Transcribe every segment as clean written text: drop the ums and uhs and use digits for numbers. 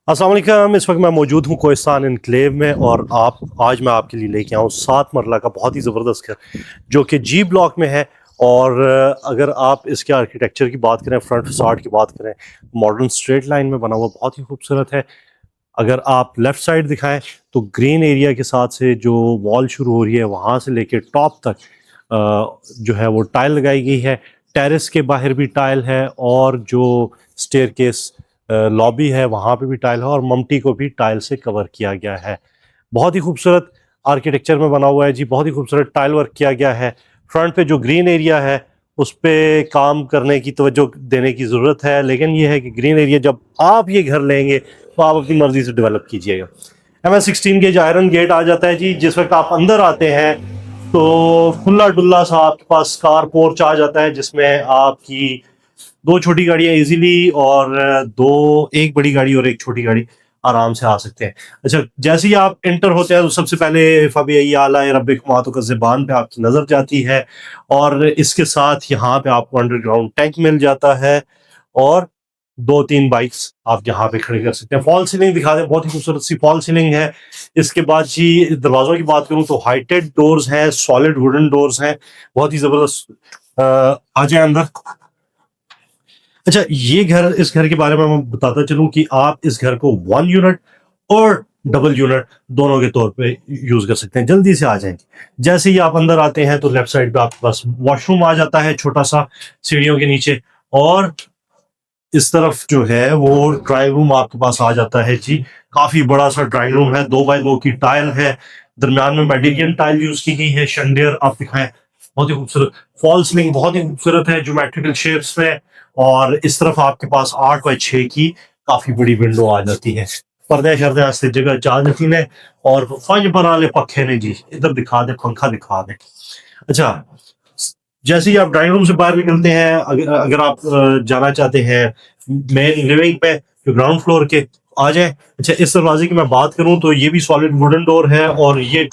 अस्सलाम वालेकुम। इस वक्त मैं मौजूद हूँ कोहिस्तान इनक्लेव में और आज मैं आपके लिए लेके आऊँ 7 मरला का बहुत ही ज़बरदस्त घर जो कि जी ब्लॉक में है। और अगर आप इसके आर्किटेक्चर की बात करें, फ्रंट फसाड की बात करें, मॉडर्न स्ट्रेट लाइन में बना हुआ बहुत ही खूबसूरत है। अगर आप लेफ़्ट साइड दिखाएं तो ग्रीन एरिया के साथ से जो वॉल शुरू हो रही है वहाँ से लेके टॉप तक जो है वो टाइल लगाई गई है। टेरेस के बाहर भी टाइल है और जो स्टेयरकेस लॉबी है वहाँ पे भी टाइल है और ममटी को भी टाइल से कवर किया गया है। बहुत ही खूबसूरत आर्किटेक्चर में बना हुआ है जी, बहुत ही खूबसूरत टाइल वर्क किया गया है। फ्रंट पे जो ग्रीन एरिया है उस पे काम करने की तवज्जो देने की ज़रूरत है, लेकिन ये है कि ग्रीन एरिया जब आप ये घर लेंगे तो आप अपनी मर्जी से डेवलप कीजिएगा। MS16 गेज आयरन गेट आ जाता है जी। जिस वक्त आप अंदर आते हैं तो खुला डुल्ला सा आपके पास कार पोर्च आ जाता है जिसमें आपकी 2 छोटी गाड़ियां इजीली और एक बड़ी गाड़ी और एक छोटी गाड़ी आराम से आ सकते हैं। अच्छा, जैसे ही आप एंटर होते हैं तो सबसे पहले फबी आला रब्बिकुम आतुका ज़बान पे आपकी नज़र जाती है और इसके साथ यहाँ पे आपको अंडरग्राउंड टैंक मिल जाता है और 2-3 बाइक्स आप यहाँ पे खड़े कर सकते हैं। फॉल सीलिंग दिखा दें, बहुत ही खूबसूरत सी फॉल सीलिंग है। इसके बाद जी दरवाज़ों की बात करूँ तो हाइटेड डोर्स हैं, सॉलिड वुडन डोर्स हैं, बहुत ही ज़बरदस्त। आ जाए अंदर। अच्छा, इस घर के बारे में मैं बताता चलूं कि आप इस घर को 1 यूनिट और डबल यूनिट दोनों के तौर पे यूज कर सकते हैं। जल्दी से आ जाएंगे। जैसे ही आप अंदर आते हैं तो लेफ्ट साइड पे आपके पास वॉशरूम आ जाता है, छोटा सा सीढ़ियों के नीचे। और इस तरफ जो है वो ड्राइंग रूम आपके पास आ जाता है जी। काफी बड़ा सा ड्राइंग रूम है, 2x2 की टाइल है, दरम्यान में मेडिलियन टाइल यूज की गई है। शंडेर आप दिखाएं, बहुत ही खूबसूरत। फॉल सीलिंग बहुत ही खूबसूरत है, ज्योमेट्रिकल शेप्स में। और इस तरफ आपके पास 8x6 की काफी बड़ी विंडो आ जाती है। पर्दे शर्दे वास्ते जगह चाह जाती है। और फंज बनाने पखे ने जी, इधर दिखा दे, पंखा दिखा दे। अच्छा, जैसे ही आप ड्राइंग रूम से बाहर निकलते हैं, अगर आप जाना चाहते हैं मेन लिविंग पे जो ग्राउंड फ्लोर के, आ जाए। अच्छा, इस दरवाजे की मैं बात करूं तो ये भी सॉलिड वुडन डोर है और ये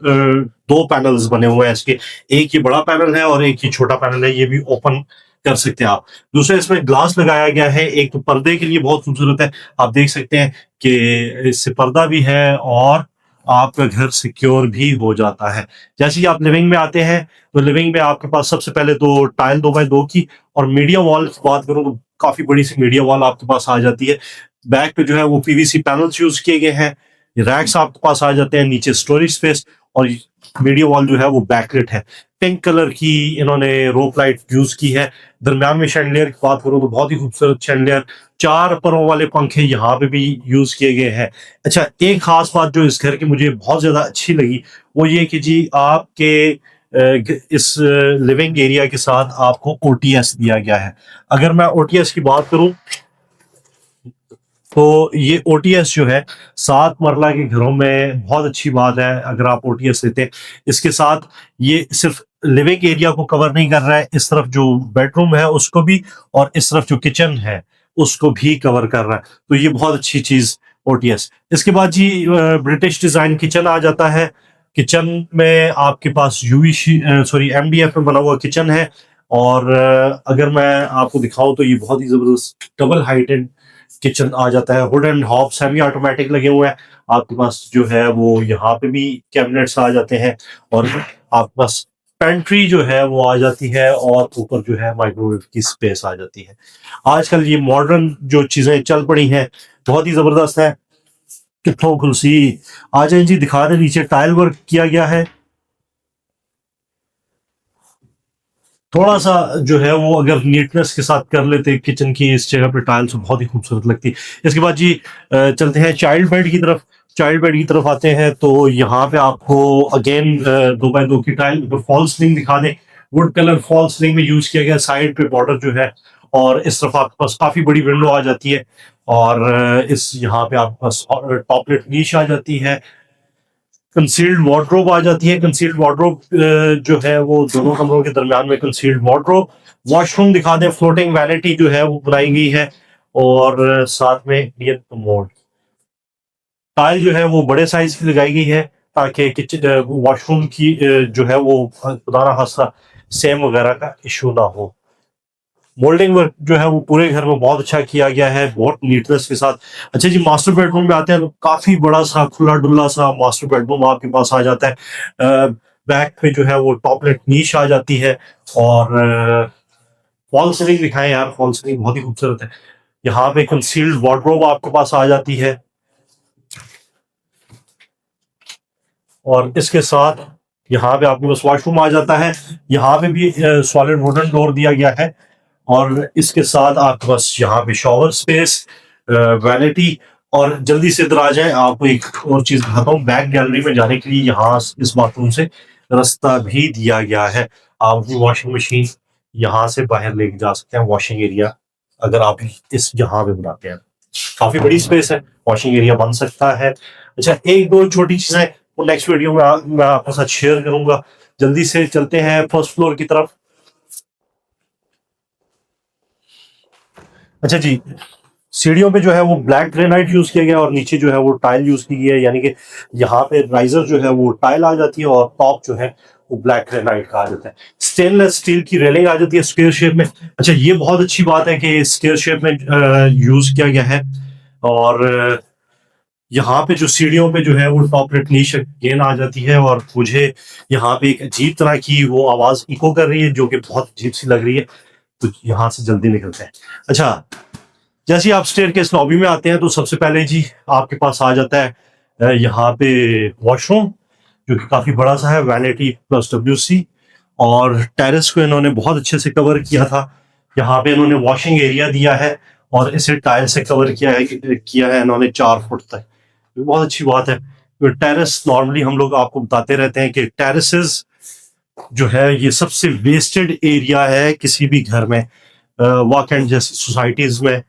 2 पैनल्स बने हुए हैं इसके। एक ये बड़ा पैनल है और एक ये छोटा पैनल है, ये भी ओपन कर सकते हैं आप। दूसरा, इसमें ग्लास लगाया गया है, एक तो पर्दे के लिए बहुत खूबसूरत है। आप देख सकते हैं कि इससे पर्दा भी है और आपका घर सिक्योर भी हो जाता है। जैसे ही आप लिविंग में आते हैं तो लिविंग में आपके पास सबसे पहले तो टाइल 2x2 की और मीडिया वॉल की बात करूं तो काफी बड़ी सी मीडिया वॉल आपके पास आ जाती है। बैक पे जो है वो PVC पैनल्स यूज किए गए हैं। रैक्स आपके पास आ जाते हैं, नीचे स्टोरेज स्पेस। और मीडिया वॉल जो है वो बैकलिट है, पिंक कलर की इन्होंने रोप लाइट यूज की है। दरम्यान में शैंडलियर की बात करूं तो बहुत ही खूबसूरत शैंडलियर, 4 परों वाले पंखे यहाँ पे भी यूज किए गए हैं। अच्छा, एक खास बात जो इस घर की मुझे बहुत ज्यादा अच्छी लगी वो ये कि जी आपके इस लिविंग एरिया के साथ आपको OTS दिया गया है। अगर मैं OTS की बात करूं तो ये OTS जो है 7 मरला के घरों में बहुत अच्छी बात है अगर आप OTS लेते हैं। इसके साथ ये सिर्फ लिविंग एरिया को कवर नहीं कर रहा है, इस तरफ जो बेडरूम है उसको भी और इस तरफ जो किचन है उसको भी कवर कर रहा है। तो ये बहुत अच्छी चीज OTS। इसके बाद जी ब्रिटिश डिजाइन किचन आ जाता है। किचन में आपके पास MDF में बना हुआ किचन है। और अगर मैं आपको दिखाऊं तो ये बहुत ही जबरदस्त डबल हाइटेड किचन आ जाता है। Hood and hob semi automatic लगे हुए हैं। आपके पास जो है वो यहाँ पे भी कैबिनेट्स आ जाते हैं और आपके पास पेंट्री जो है वो आ जाती है और ऊपर जो है माइक्रोवेव की स्पेस आ जाती है। आजकल ये मॉडर्न जो चीजें चल पड़ी हैं बहुत ही जबरदस्त है। कितों कुर्सी आ जाए जी, दिखा दे। नीचे टाइल वर्क किया गया है। थोड़ा सा जो है वो अगर नीटनेस के साथ कर लेते किचन की इस जगह पे टाइल्स, बहुत ही खूबसूरत लगती। इसके बाद जी चलते हैं चाइल्ड बेड की तरफ। चाइल्ड बेड की तरफ आते हैं तो यहाँ पे आपको अगेन 2x2 की टाइल फॉल सीलिंग दिखा दें। वुड कलर फॉल सीलिंग में यूज किया गया, साइड पे बॉर्डर जो है। और इस तरफ आपके पास काफी बड़ी विंडो आ जाती है और इस यहाँ पे आपके पास टॉपलेट नीश आ जाती है। कंसील्ड वार्डरोब आ जाती है। कंसील्ड वार्डरोब जो है वो दोनों कमरों के दरमियान में कंसील्ड वार्डरोब। वॉशरूम दिखा दें, फ्लोटिंग वैनिटी जो है वो बनाई गई है और साथ में इंडियन कमोड। टाइल जो है वो बड़े साइज की लगाई गई है ताकि किचन वॉशरूम की जो है वो खुदा ना खास्ता सेम वगैरह का इशू ना हो। मोल्डिंग वर्क जो है वो पूरे घर में बहुत अच्छा किया गया है, बहुत नीटनेस के साथ। अच्छा जी, मास्टर बेडरूम में आते हैं तो काफी बड़ा सा खुला डुल्ला सा मास्टर बेडरूम आपके पास आ जाता है। बैक पे जो है वो टॉपलेट नीश आ जाती है, और फॉल सीलिंग दिखाएं यार, फॉल सीलिंग बहुत ही खूबसूरत है। यहाँ पे कंसील्ड वार्डरोब आपके पास आ जाती है, और इसके साथ यहाँ पे आपके पास वॉशरूम आ जाता है। यहाँ पे भी सॉलिड वुडन डोर दिया गया है, और इसके साथ आपके पास यहाँ पे शॉवर स्पेस, वैनिटी। और जल्दी से इधर आ जाए, आपको एक और चीज दिखाता हूँ। बैक गैलरी में जाने के लिए यहाँ इस बाथरूम से रास्ता भी दिया गया है। आप अपनी वॉशिंग मशीन यहाँ से बाहर लेके जा सकते हैं, वॉशिंग एरिया अगर आप इस यहाँ पे बनाते हैं। काफी बड़ी स्पेस है, वॉशिंग एरिया बन सकता है। अच्छा, एक दो छोटी चीजें वो नेक्स्ट वीडियो में मैं आपके साथ शेयर करूंगा। जल्दी से चलते हैं फर्स्ट फ्लोर की तरफ। अच्छा जी, सीढ़ियों पे जो है वो ब्लैक ग्रेनाइट यूज किया गया, और नीचे जो है वो टाइल यूज की गई है, यानी कि यहाँ पे राइजर जो है वो टाइल आ जाती है, और टॉप जो है वो ब्लैक ग्रेनाइट का आ जाता है। स्टेनलेस स्टील की रेलिंग आ जाती है स्क्वायर शेप में। अच्छा, ये बहुत अच्छी बात है कि स्क्वायर शेप में यूज किया गया है। और यहाँ पे जो सीढ़ियों पे जो है वो टॉप रेट नीश गेन आ जाती है, और मुझे यहाँ पे एक अजीब तरह की वो आवाज इको कर रही है जो कि बहुत अजीब सी लग रही है। तो यहाँ से जल्दी निकलते हैं। अच्छा, जैसे ही आप स्टेयरकेस लॉबी में आते हैं तो सबसे पहले जी आपके पास आ जाता है यहाँ पे वॉशरूम, जो कि काफी बड़ा सा है, वैनिटी प्लस WC। और टेरेस को इन्होंने बहुत अच्छे से कवर किया था। यहाँ पे इन्होंने वॉशिंग एरिया दिया है, और इसे टाइल से कवर किया है इन्होंने 4 फुट तक। बहुत अच्छी बात है। टेरेस नॉर्मली हम लोग आपको बताते रहते हैं कि टेरेसेस जो है ये सबसे वेस्टेड एरिया है किसी भी घर में। वॉकेंड जैसी सोसाइटीज में,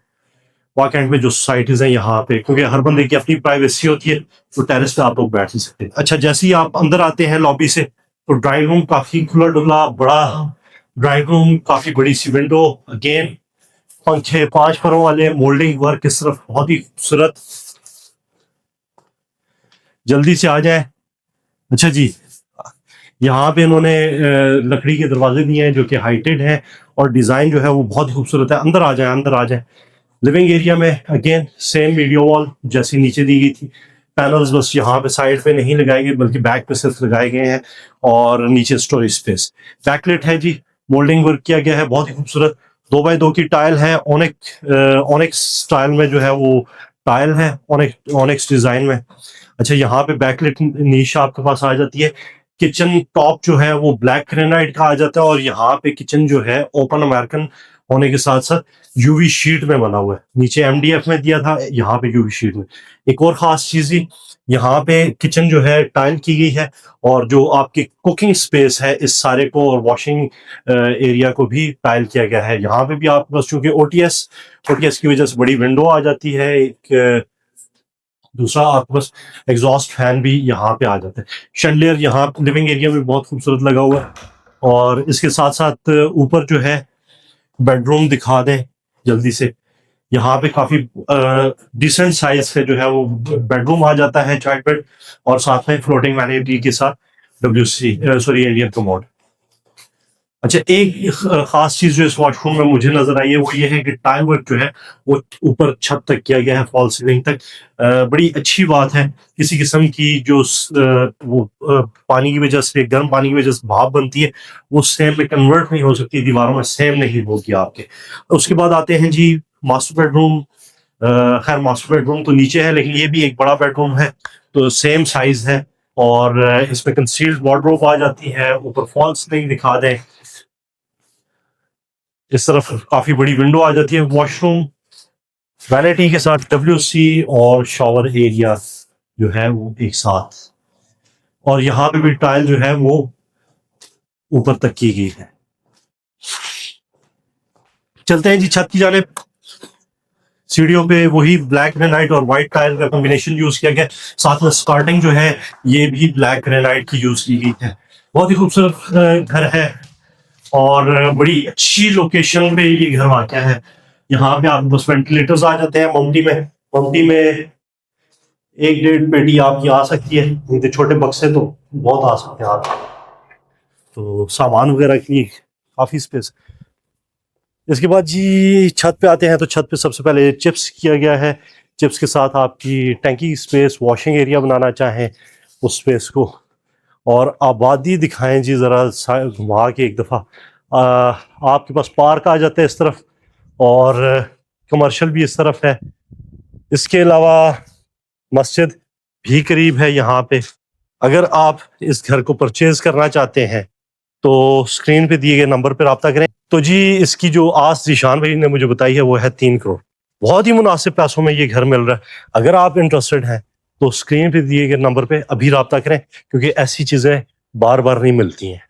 वॉकेंड में जो सोसाइटीज हैं यहाँ पे, क्योंकि हर बंदे की अपनी प्राइवेसी होती है, तो टेरेस पे आप लोग बैठ नहीं सकते। अच्छा, जैसे ही आप अंदर आते हैं लॉबी से, तो ड्राइंग रूम काफी खुला डुला बड़ा ड्राइंग रूम, काफी बड़ी सी विंडो, अगेन पंखे 5 फरों वाले, मोल्डिंग वर्क इस तरफ बहुत ही खूबसूरत। जल्दी से आ जाए। अच्छा जी, यहाँ पे इन्होंने लकड़ी के दरवाजे दिए हैं जो कि हाइटेड हैं, और डिजाइन जो है वो बहुत ही खूबसूरत है। अंदर आ जाए, अंदर आ जाए। लिविंग एरिया में अगेन सेम वीडियो वॉल जैसी नीचे दी गई थी। पैनल्स बस यहाँ पे साइड पे नहीं लगाए गए, बल्कि बैक पे सिर्फ लगाए गए हैं, और नीचे स्टोरेज स्पेस। बैकलेट है जी, मोल्डिंग वर्क किया गया है, बहुत ही खूबसूरत। 2x2 की टाइल है, ओनिक्स स्टाइल में जो है वो टाइल है, ओनिक्स डिजाइन में। अच्छा, यहाँ पे बैकलेट नीश आपके पास आ जाती है। किचन टॉप जो है वो ब्लैक ग्रेनाइट का आ जाता है, और यहाँ पे किचन जो है ओपन अमेरिकन होने के साथ साथ यूवी शीट में बना हुआ है। नीचे MDF में दिया था, यहाँ पे यूवी शीट में। एक और खास चीज ही, यहाँ पे किचन जो है टाइल की गई है, और जो आपकी कुकिंग स्पेस है इस सारे को, और वॉशिंग एरिया को भी टाइल किया गया है। यहाँ पे भी आपके पास चूंकि ओटीएस की वजह से बड़ी विंडो आ जाती है। एक दूसरा आपके पास एग्जॉस्ट फैन भी यहाँ पे आ जाता है। शैंडलियर यहाँ लिविंग एरिया में बहुत खूबसूरत लगा हुआ है। और इसके साथ साथ ऊपर जो है बेडरूम दिखा दें जल्दी से। यहाँ पे काफी डिसेंट साइज का जो है वो बेडरूम आ जाता है, चाइल्ड बेड, और साथ में फ्लोटिंग वैनिटी के साथ इंडियन कमोड। अच्छा, एक खास चीज जो इस वॉशरूम में मुझे नजर आई है वो ये है कि टाइल वर्क जो है वो ऊपर छत तक किया गया है, फॉल सीलिंग तक। बड़ी अच्छी बात है। किसी किस्म की जो पानी की वजह से, गर्म पानी की वजह से भाप बनती है, वो सेम में कन्वर्ट नहीं हो सकती, दीवारों में सेम नहीं होगी आपके। उसके बाद आते हैं जी मास्टर बेडरूम। खैर, मास्टर बेडरूम तो नीचे है, लेकिन ये भी एक बड़ा बेडरूम है, तो सेम साइज है। और इसमें कंसील्ड वार्डरोब आ जाती है। ऊपर फॉल सीलिंग दिखा दें, इस तरफ काफी बड़ी विंडो आ जाती है। वॉशरूम वैनिटी के साथ WC, और शॉवर एरिया जो है वो एक साथ। और यहाँ पे भी टाइल जो है वो ऊपर तक की गई है। चलते हैं जी छत की जाने। सीढ़ियों पे वही ब्लैक ग्रेनाइट और व्हाइट टाइल का कॉम्बिनेशन यूज किया गया। साथ में स्कार्टिंग जो है ये भी ब्लैक ग्रेनाइट की यूज की गई है। बहुत ही खूबसूरत घर है, और बड़ी अच्छी लोकेशन पे ये घर वाक़या है। यहाँ पे आप बस वेंटिलेटर्स आ जाते हैं। ममटी में 1-1.5 पेटी आपकी आ सकती है, नहीं तो छोटे बक्से तो बहुत आ सकते हैं आप, तो सामान वगैरह के लिए काफी स्पेस। इसके बाद जी छत पे आते हैं, तो छत पे सबसे पहले चिप्स किया गया है। चिप्स के साथ आपकी टैंकी स्पेस, वॉशिंग एरिया बनाना चाहें उस स्पेस को, और आबादी दिखाएं जी ज़रा घुमा के एक दफ़ा। आपके पास पार्क आ जाता है इस तरफ, और कमर्शियल भी इस तरफ है। इसके अलावा मस्जिद भी करीब है यहाँ पे। अगर आप इस घर को परचेज करना चाहते हैं तो स्क्रीन पे दिए गए नंबर पर रब्ता करें। तो जी इसकी जो आज जीशान भाई ने मुझे बताई है वो है 3 करोड़। बहुत ही मुनासिब पैसों में ये घर मिल रहा है। अगर आप इंटरेस्टेड हैं तो स्क्रीन पे दिए गए नंबर पे अभी रब्ता करें, क्योंकि ऐसी चीज़ें बार बार नहीं मिलती हैं।